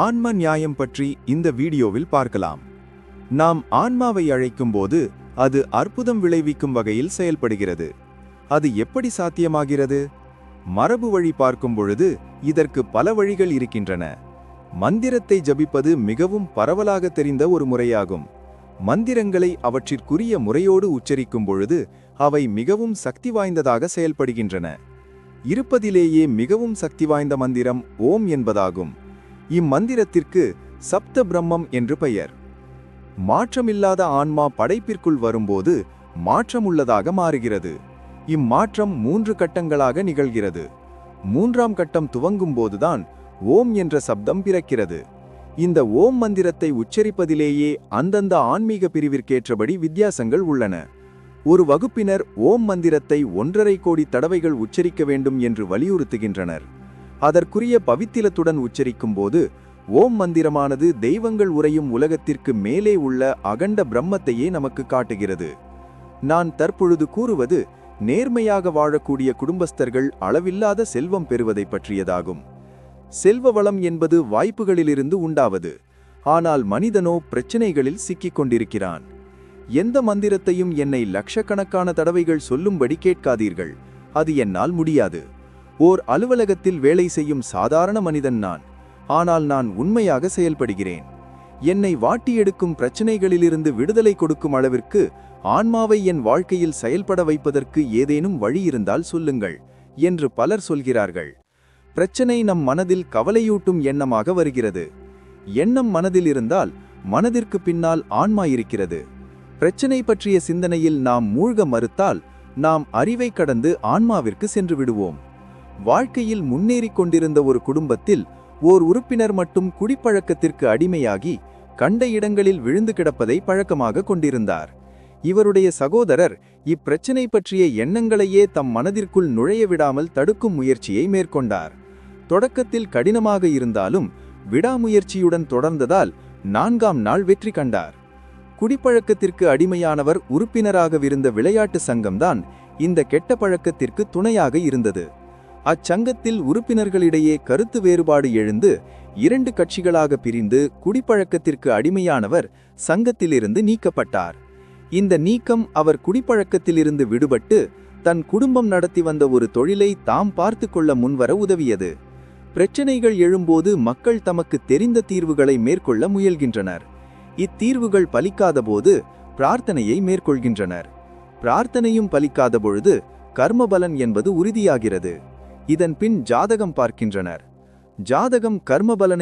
ஆன்ம நியாயம் பற்றி இந்த வீடியோவில் பார்க்கலாம். நாம் ஆன்மாவை அழைக்கும்போது அது அற்புதம் விளைவிக்கும் வகையில் செயல்படுகிறது. அது எப்படி சாத்தியமாகிறது? மரபு வழி பார்க்கும் பொழுது இதற்கு பல வழிகள் இருக்கின்றன. மந்திரத்தை ஜபிப்பது மிகவும் பரவலாக தெரிந்த ஒரு முறையாகும். மந்திரங்களை அவற்றிற்குரிய முறையோடு உச்சரிக்கும் பொழுது அவை மிகவும் சக்தி வாய்ந்ததாக செயல்படுகின்றன. இருப்பதிலேயே மிகவும் சக்தி வாய்ந்த மந்திரம் ஓம் என்பதாகும். இம்மந்திரத்திற்கு சப்த பிரம்மம் என்று பெயர். மாற்றமில்லாத ஆன்மா படைப்பிற்குள் வரும்போது மாற்றமுள்ளதாக மாறுகிறது. இம்மாற்றம் 3 கட்டங்களாக நிகழ்கிறது. 3ஆம் கட்டம் துவங்கும்போதுதான் ஓம் என்ற சப்தம் பிறக்கிறது. இந்த ஓம் மந்திரத்தை உச்சரிப்பதிலேயே அந்தந்த ஆன்மீக பிரிவிற்கேற்றபடி வித்தியாசங்கள் உள்ளன. ஒரு வகுப்பினர் ஓம் மந்திரத்தை 1.5 கோடி தடவைகள் உச்சரிக்க வேண்டும் என்று வலியுறுத்துகின்றனர். அதற்குரிய பவித்திலத்துடன் உச்சரிக்கும் போது ஓம் மந்திரமானது தெய்வங்கள் உறையும் உலகத்திற்கு மேலே உள்ள அகண்ட பிரம்மத்தையே நமக்கு காட்டுகிறது. நான் தற்பொழுது கூறுவது நேர்மையாக வாழக்கூடிய குடும்பஸ்தர்கள் அளவில்லாத செல்வம் பெறுவதை பற்றியதாகும். செல்வ வளம் என்பது வாய்ப்புகளிலிருந்து உண்டாவது. ஆனால் மனிதனோ பிரச்சனைகளில் சிக்கிக் கொண்டிருக்கிறான். எந்த மந்திரத்தையும் என்னை லட்சக்கணக்கான தடவைகள் சொல்லும்படி கேட்காதீர்கள். அது என்னால் முடியாது. ஓர் அலுவலகத்தில் வேலை செய்யும் சாதாரண மனிதன் நான். ஆனால் நான் உண்மையாக செயல்படுகிறேன். என்னை வாட்டி எடுக்கும் பிரச்சனைகளிலிருந்து விடுதலை கொடுக்கும் அளவிற்கு ஆன்மாவை என் வாழ்க்கையில் செயல்பட வைப்பதற்கு ஏதேனும் வழி இருந்தால் சொல்லுங்கள் என்று பலர் சொல்கிறார்கள். பிரச்சனை நம் மனதில் கவலையூட்டும் எண்ணமாக வருகிறது. எண்ணம் மனதில் இருந்தால் மனதிற்கு பின்னால் ஆன்மா இருக்கிறது. பிரச்சனை பற்றிய சிந்தனையில் நாம் மூழ்க மறுத்தால் நாம் அறிவை கடந்து ஆன்மாவிற்கு சென்று விடுவோம். வாழ்க்கையில் முன்னேறிக் கொண்டிருந்த ஒரு குடும்பத்தில் ஓர் உறுப்பினர் மட்டும் குடிப்பழக்கத்திற்கு அடிமையாகி கண்ட இடங்களில் விழுந்து கிடப்பதை பழக்கமாக கொண்டிருந்தார். இவருடைய சகோதரர் இப்பிரச்சனை பற்றிய எண்ணங்களையே தம் மனதிற்குள் நுழைய விடாமல் தடுக்கும் முயற்சியை மேற்கொண்டார். தொடக்கத்தில் கடினமாக இருந்தாலும் விடாமுயற்சியுடன் தொடர்ந்ததால் 4ஆம் நாள் வெற்றி கண்டார். குடிப்பழக்கத்திற்கு அடிமையானவர் உறுப்பினராகவிருந்த விளையாட்டு சங்கம்தான் இந்த கெட்ட பழக்கத்திற்கு துணையாக இருந்தது. அச்சங்கத்தில் உறுப்பினர்களிடையே கருத்து வேறுபாடு எழுந்து 2 கட்சிகளாக பிரிந்து குடிப்பழக்கத்திற்கு அடிமையானவர் சங்கத்திலிருந்து நீக்கப்பட்டார். இந்த நீக்கம் அவர் குடிப்பழக்கத்திலிருந்து விடுபட்டு தன் குடும்பம் நடத்தி வந்த ஒரு தொழிலை தாம் பார்த்து கொள்ள முன்வர உதவியது. பிரச்சனைகள் எழும்போது மக்கள் தமக்கு தெரிந்த தீர்வுகளை மேற்கொள்ள முயல்கின்றனர். இத்தீர்வுகள் பலிக்காத போது பிரார்த்தனையை மேற்கொள்கின்றனர். பிரார்த்தனையும் பலிக்காத பொழுது கர்மபலன் என்பது உறுதியாகிறது. இதன் பின் ஜாதகம் பார்க்கின்றனர். ஜாதகம் கர்மபலனை